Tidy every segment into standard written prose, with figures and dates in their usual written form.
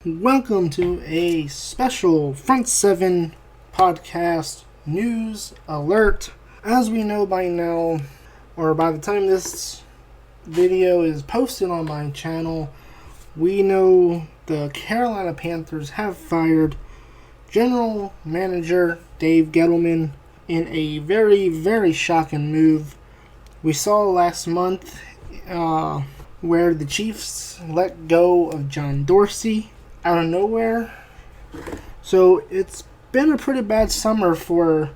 Welcome to a special Front 7 podcast news alert. As we know by now, or by the time this video is posted on my channel, we know the Carolina Panthers have fired General Manager Dave Gettleman in a very, very shocking move. We saw last month where the Chiefs let go of John Dorsey out of nowhere. So it's been a pretty bad summer for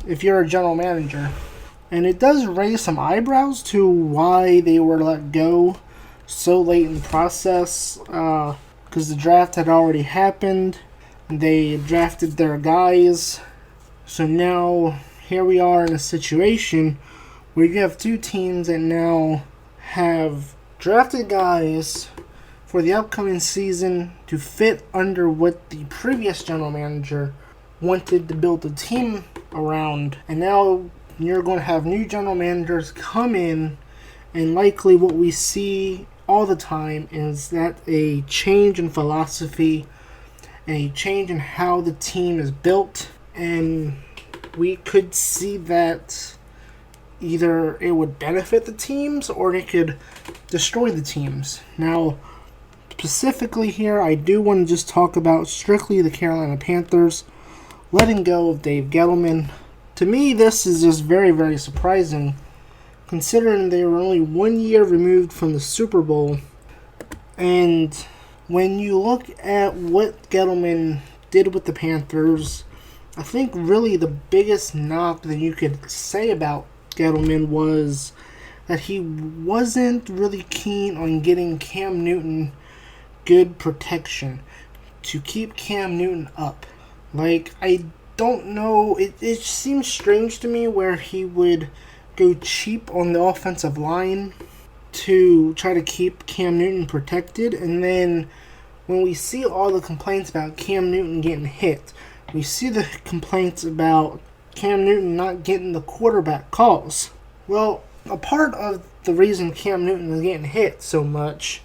if you're a general manager. And it does raise some eyebrows to why they were let go so late in the process. Because the draft had already happened. They drafted their guys. So now here we are in a situation where you have two teams that now have drafted guys for the upcoming season to fit under what the previous general manager wanted to build a team around. And now you're going to have new general managers come in, and likely what we see all the time is that a change in philosophy and a change in how the team is built. And we could see that either it would benefit the teams or it could destroy the teams. Now, specifically here, I do want to just talk about strictly the Carolina Panthers letting go of Dave Gettleman. To me, this is just very, very surprising, considering they were only 1 year removed from the Super Bowl. And when you look at what Gettleman did with the Panthers, I think really the biggest knock that you could say about Gettleman was that he wasn't really keen on getting Cam Newton good protection to keep Cam Newton up. Like, I don't know, it seems strange to me where he would go cheap on the offensive line to try to keep Cam Newton protected, and then when we see all the complaints about Cam Newton getting hit, we see the complaints about Cam Newton not getting the quarterback calls. Well, a part of the reason Cam Newton is getting hit so much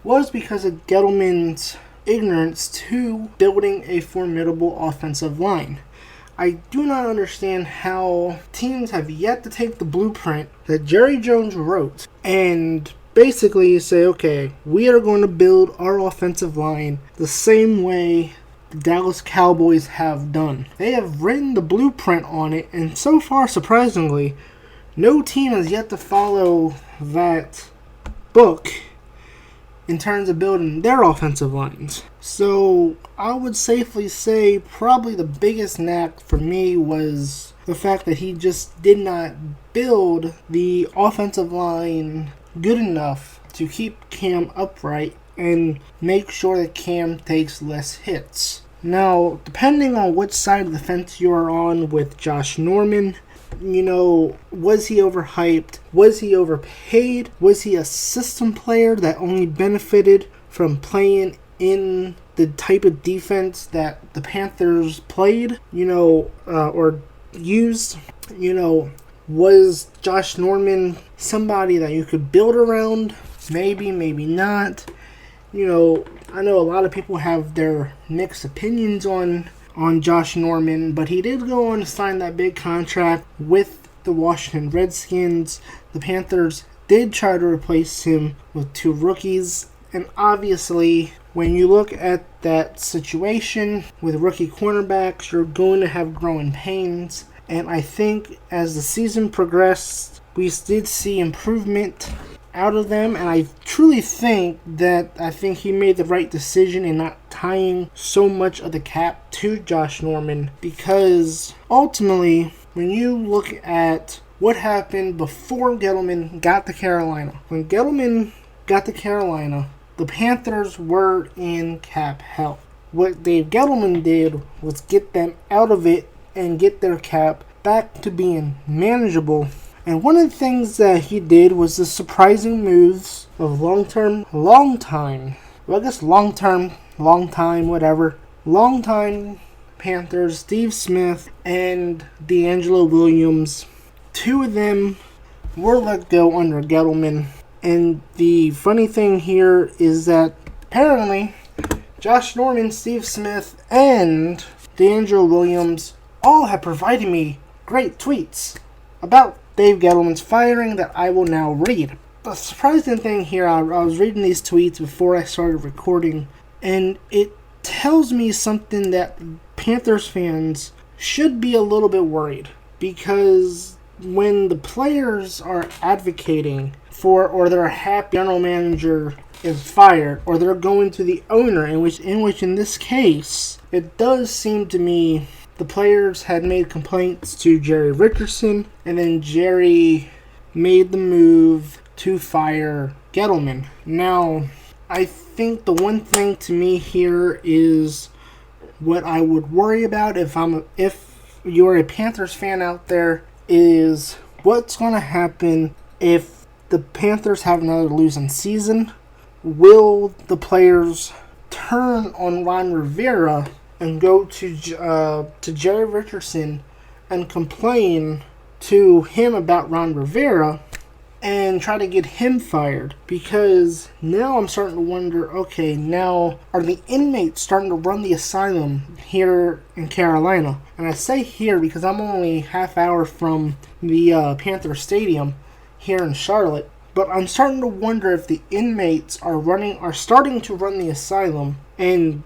was because of Gettleman's ignorance to building a formidable offensive line. I do not understand how teams have yet to take the blueprint that Jerry Jones wrote and basically say, okay, we are going to build our offensive line the same way the Dallas Cowboys have done. They have written the blueprint on it, and so far, surprisingly, no team has yet to follow that book in terms of building their offensive lines. So I would safely say probably the biggest knack for me was the fact that he just did not build the offensive line good enough to keep Cam upright and make sure that Cam takes less hits. Now, depending on which side of the fence you are on with Josh Norman, was he overhyped? Was he overpaid? Was he a system player that only benefited from playing in the type of defense that the Panthers played, or used? Was Josh Norman somebody that you could build around? Maybe, maybe not. I know a lot of people have their mixed opinions on Josh Norman, but he did go on to sign that big contract with the Washington Redskins. The Panthers did try to replace him with two rookies, and obviously when you look at that situation with rookie cornerbacks, you're going to have growing pains. And I think as the season progressed, we did see improvement out of them, and I truly think he made the right decision in not tying so much of the cap to Josh Norman, because ultimately when you look at what happened before Gettleman got to Carolina, when Gettleman got to Carolina, the Panthers were in cap hell. What Dave Gettleman did was get them out of it and get their cap back to being manageable. And one of the things that he did was the surprising moves of long-time Panthers, Steve Smith and DeAndre Williams. Two of them were let go under Gettleman. And the funny thing here is that apparently, Josh Norman, Steve Smith, and DeAndre Williams all have provided me great tweets about Dave Gettleman's firing that I will now read. The surprising thing here, I was reading these tweets before I started recording, and it tells me something that Panthers fans should be a little bit worried, because when the players are advocating for, or they're happy general manager is fired, or they're going to the owner, in which in this case, it does seem to me the players had made complaints to Jerry Richardson, and then Jerry made the move to fire Gettleman. Now, I think the one thing to me here is what I would worry about if you're a Panthers fan out there is what's going to happen if the Panthers have another losing season. Will the players turn on Ron Rivera and go to Jerry Richardson and complain to him about Ron Rivera and try to get him fired? Because now I'm starting to wonder, okay, now are the inmates starting to run the asylum here in Carolina? And I say here because I'm only half hour from the Panther Stadium here in Charlotte. But I'm starting to wonder if the inmates are starting to run the asylum, and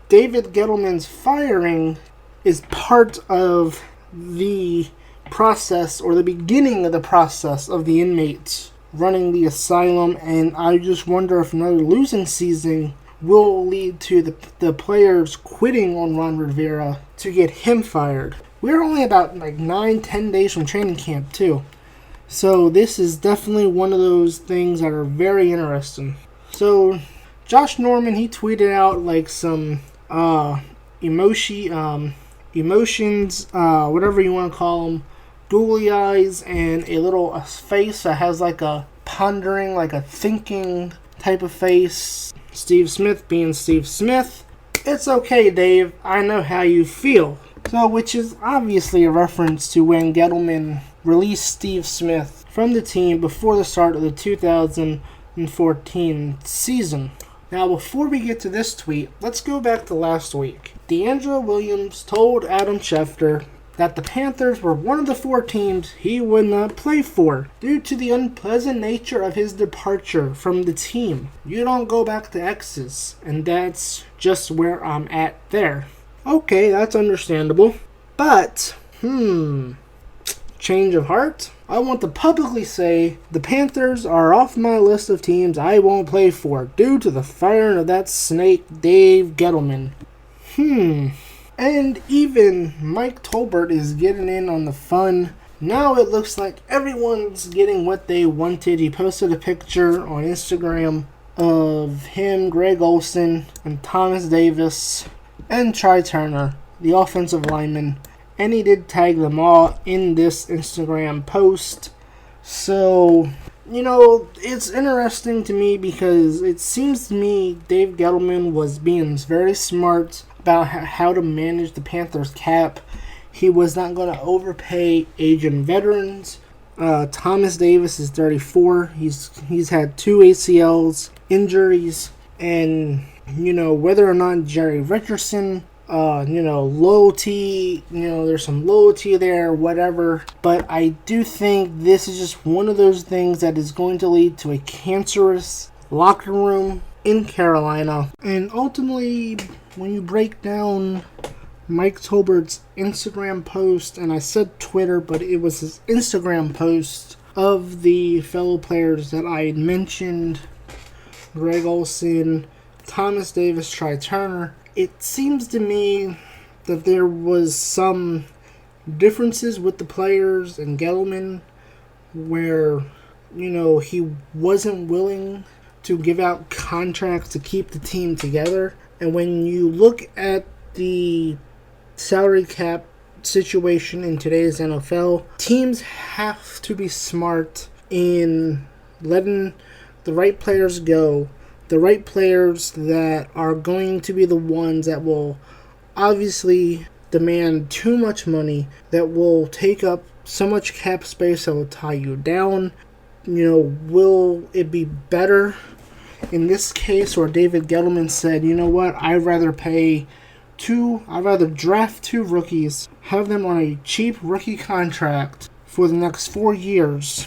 David Gettleman's firing is part of the process, or the beginning of the process of the inmates running the asylum. And I just wonder if another losing season will lead to the players quitting on Ron Rivera to get him fired. We're only about 9-10 days from training camp too. So this is definitely one of those things that are very interesting. So Josh Norman, he tweeted out some emotions, whatever you want to call them, googly eyes, and a face that has a pondering, a thinking type of face. Steve Smith being Steve Smith. It's okay, Dave. I know how you feel. So, which is obviously a reference to when Gettleman released Steve Smith from the team before the start of the 2014 season. Now, before we get to this tweet, let's go back to last week. DeAndre Williams told Adam Schefter that the Panthers were one of the 4 teams he would not play for due to the unpleasant nature of his departure from the team. You don't go back to X's, and that's just where I'm at there. Okay, that's understandable. But, change of heart? I want to publicly say the Panthers are off my list of teams I won't play for due to the firing of that snake Dave Gettleman. And even Mike Tolbert is getting in on the fun. Now it looks like everyone's getting what they wanted. He posted a picture on Instagram of him, Greg Olsen, and Thomas Davis, and Try Turner, the offensive lineman. And he did tag them all in this Instagram post. So, it's interesting to me because it seems to me Dave Gettleman was being very smart about how to manage the Panthers cap. He was not going to overpay aging veterans. Thomas Davis is 34. He's had 2 ACLs injuries, and whether or not Jerry Richardson, loyalty, there's some loyalty there, whatever. But I do think this is just one of those things that is going to lead to a cancerous locker room in Carolina. And ultimately, when you break down Mike Tolbert's Instagram post, and I said Twitter, but it was his Instagram post of the fellow players that I had mentioned, Greg Olsen, Thomas Davis, Try Turner, it seems to me that there was some differences with the players and Gettleman where, he wasn't willing to give out contracts to keep the team together. And when you look at the salary cap situation in today's NFL, teams have to be smart in letting the right players go, the right players that are going to be the ones that will obviously demand too much money, that will take up so much cap space that will tie you down. Will it be better in this case where David Gettleman said, you know what, I'd rather draft 2 rookies, have them on a cheap rookie contract for the next 4 years,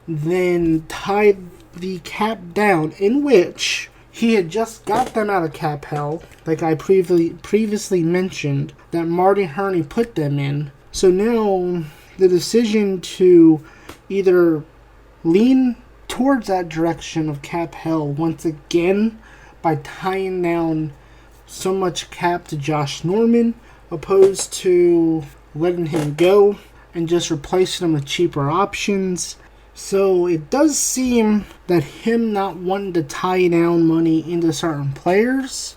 than tie the cap down, in which he had just got them out of cap hell, like I previously mentioned, that Marty Kearney put them in. So now the decision to either lean towards that direction of cap hell once again by tying down so much cap to Josh Norman, opposed to letting him go and just replacing him with cheaper options. So it does seem that him not wanting to tie down money into certain players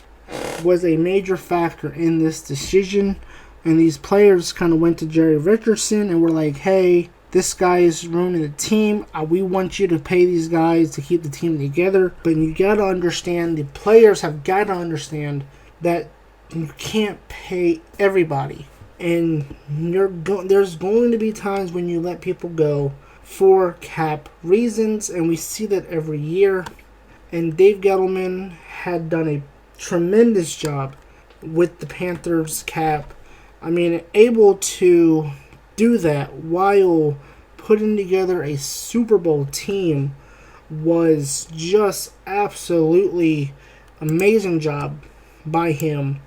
was a major factor in this decision. And these players kind of went to Jerry Richardson and were like, hey, this guy is ruining the team. We want you to pay these guys to keep the team together. But you got to understand, the players have got to understand that you can't pay everybody. And there's going to be times when you let people go for cap reasons, and we see that every year. And Dave Gettleman had done a tremendous job with the Panthers cap. I mean, able to do that while putting together a Super Bowl team was just absolutely amazing job by him,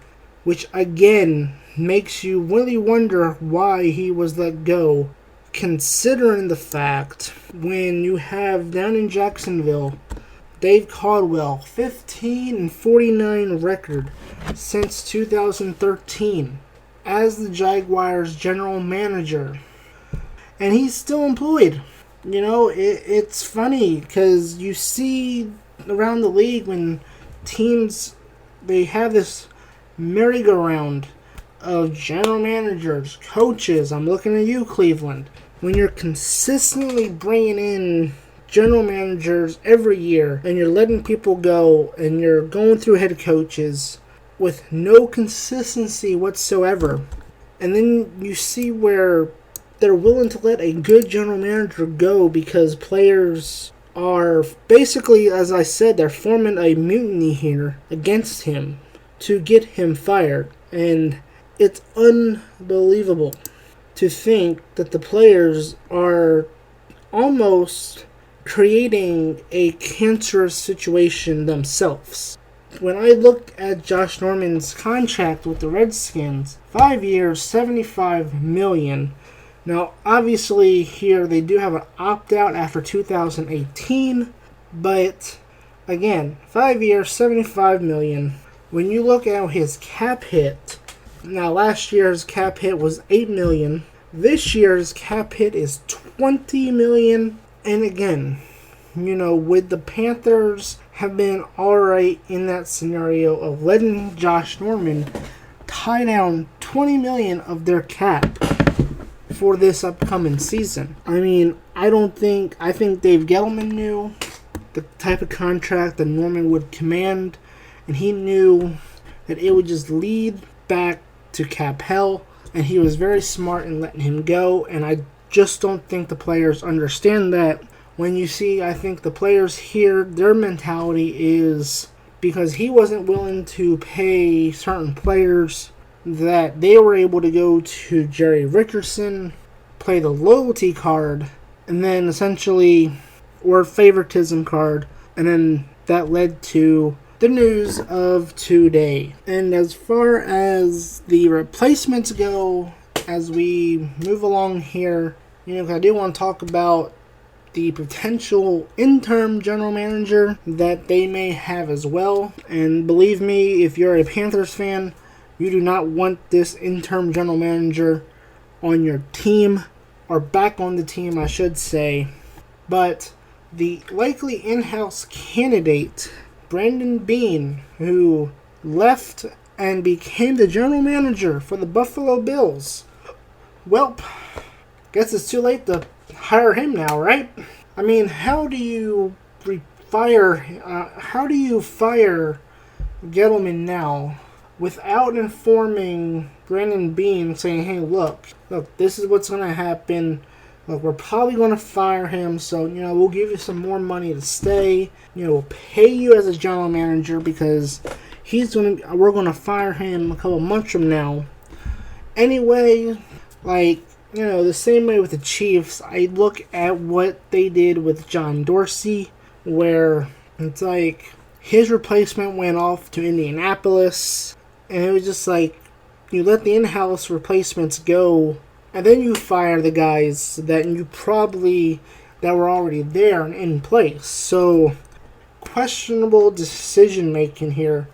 which again makes you really wonder why he was let go, considering the fact when you have down in Jacksonville Dave Caldwell, 15-49 record since 2013 as the Jaguars general manager, and he's still employed. You know, it's funny because you see around the league when teams, they have this merry-go-round of general managers, coaches. I'm looking at you, Cleveland. When you're consistently bringing in general managers every year and you're letting people go and you're going through head coaches with no consistency whatsoever, and then you see where they're willing to let a good general manager go because players are basically, as I said, they're forming a mutiny here against him to get him fired. And it's unbelievable to think that the players are almost creating a cancerous situation themselves. When I looked at Josh Norman's contract with the Redskins, 5 years, $75 million. Now, obviously, here they do have an opt-out after 2018, but again, 5 years, $75 million. When you look at his cap hit, now last year's cap hit was $8 million. This year's cap hit is $20 million. And again, you know, with the Panthers have been alright in that scenario of letting Josh Norman tie down $20 million of their cap for this upcoming season. I mean, I think Dave Gettleman knew the type of contract that Norman would command, and he knew that it would just lead back to cap hell, and he was very smart in letting him go, and I just don't think the players understand that. When you see, I think the players here, their mentality is because he wasn't willing to pay certain players that they were able to go to Jerry Richardson, play the loyalty card, and then essentially, or favoritism card, and then that led to the news of today. And as far as the replacements go, as we move along here, you know, I do want to talk about the potential interim general manager that they may have as well. And believe me, if you're a Panthers fan, you do not want this interim general manager on your team, or back on the team, I should say. But the likely in-house candidate, Brandon Beane, who left and became the general manager for the Buffalo Bills. Well, guess it's too late to hire him now, right? I mean, how do you fire Gettleman now without informing Brandon Beane, saying, hey, look, this is what's going to happen. look, we're probably going to fire him, so, we'll give you some more money to stay. We'll pay you as a general manager because we're going to fire him a couple months from now. Anyway, the same way with the Chiefs, I look at what they did with John Dorsey, where it's like his replacement went off to Indianapolis, and it was just like, you let the in-house replacements go, and then you fire the guys that were already there and in place. So, questionable decision making here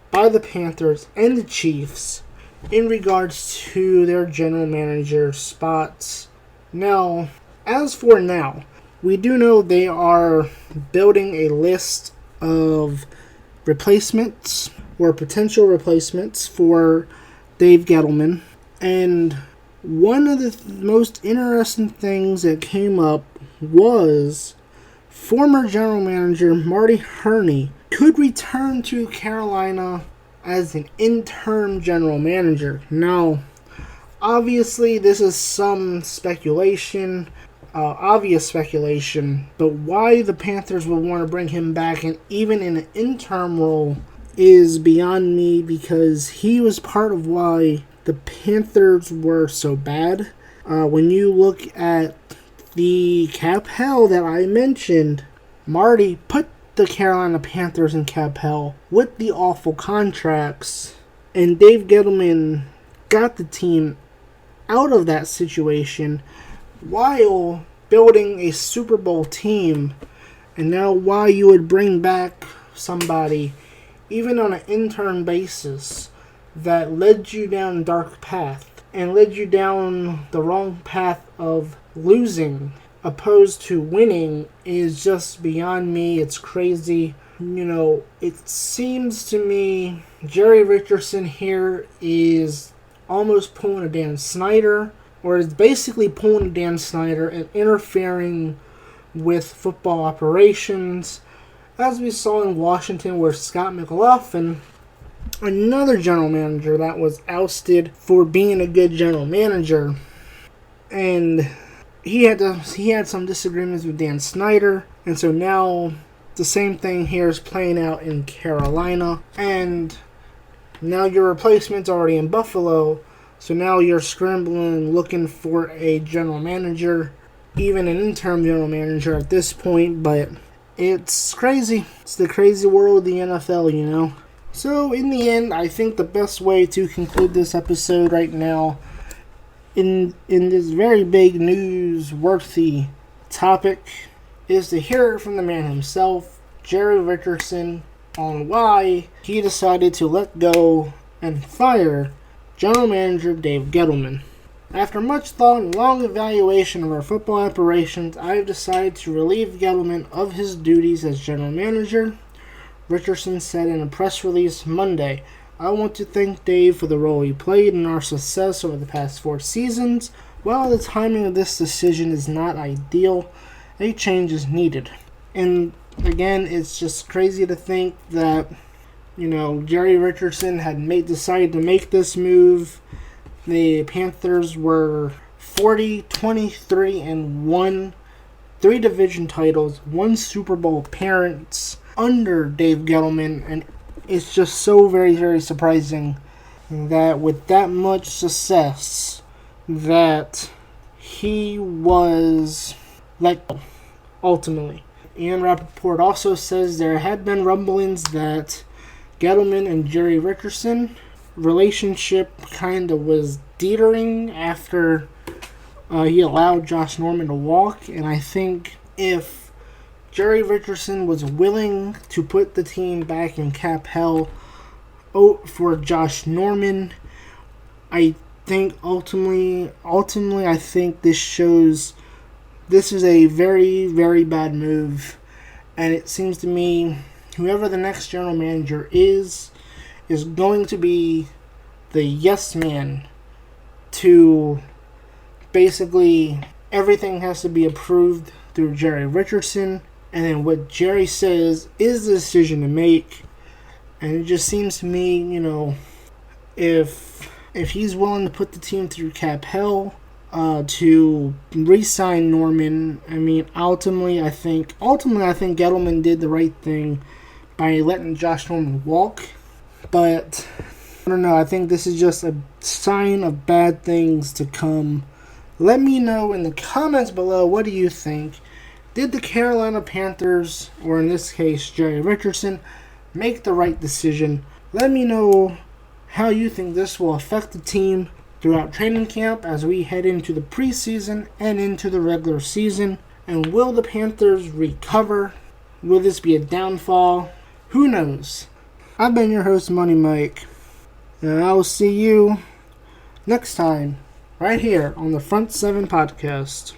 by the Panthers and the Chiefs in regards to their general manager spots. Now, as for now, we do know they are building a list of replacements or potential replacements for Dave Gettleman. And one of the most interesting things that came up was former general manager Marty Kearney could return to Carolina as an interim general manager. Now, obviously, this is some speculation, obvious speculation, but why the Panthers would want to bring him back, and even in an interim role, is beyond me, because he was part of why the Panthers were so bad. When you look at the cap hell that I mentioned, Marty put the Carolina Panthers in cap hell with the awful contracts, and Dave Gettleman got the team out of that situation while building a Super Bowl team. And now why you would bring back somebody, even on an intern basis, that led you down a dark path and led you down the wrong path of losing opposed to winning, is just beyond me. It's crazy. It seems to me Jerry Richardson here is almost pulling a Dan Snyder, or is basically pulling a Dan Snyder and interfering with football operations, as we saw in Washington where Scott McLaughlin, another general manager that was ousted for being a good general manager, and he had some disagreements with Dan Snyder, and so now the same thing here is playing out in Carolina, and now your replacement's already in Buffalo, so now you're scrambling looking for a general manager, even an interim general manager at this point. But it's crazy. It's the crazy world of the NFL, So in the end, I think the best way to conclude this episode right now, in this very big news-worthy topic, is to hear it from the man himself, Jerry Richardson, on why he decided to let go and fire General Manager Dave Gettleman. After much thought and long evaluation of our football operations, I have decided to relieve Gettleman of his duties as General Manager. Richardson said in a press release Monday, "I want to thank Dave for the role he played in our success over the past 4 seasons. While the timing of this decision is not ideal, a change is needed." And again, it's just crazy to think that, Jerry Richardson had decided to make this move. The Panthers were 40-23-1, 3 division titles, 1 Super Bowl appearance under Dave Gettleman, and it's just so very, very surprising that with that much success that he was let go, ultimately. Ian Rappaport also says there had been rumblings that Gettleman and Jerry Richardson relationship kind of was teetering after he allowed Josh Norman to walk, and I think if Jerry Richardson was willing to put the team back in cap hell for Josh Norman, I think ultimately I think this shows this is a very, very bad move, and it seems to me whoever the next general manager is going to be the yes man to basically everything has to be approved through Jerry Richardson, and then what Jerry says is the decision to make. And it just seems to me, if he's willing to put the team through cap hell, to re-sign Norman. I mean, ultimately, I think Gettleman did the right thing by letting Josh Norman walk. But I don't know. I think this is just a sign of bad things to come. Let me know in the comments below, what do you think? Did the Carolina Panthers, or in this case Jerry Richardson, make the right decision? Let me know how you think this will affect the team throughout training camp as we head into the preseason and into the regular season. And will the Panthers recover? Will this be a downfall? Who knows? I've been your host, Money Mike, and I will see you next time right here on the Front 7 Podcast.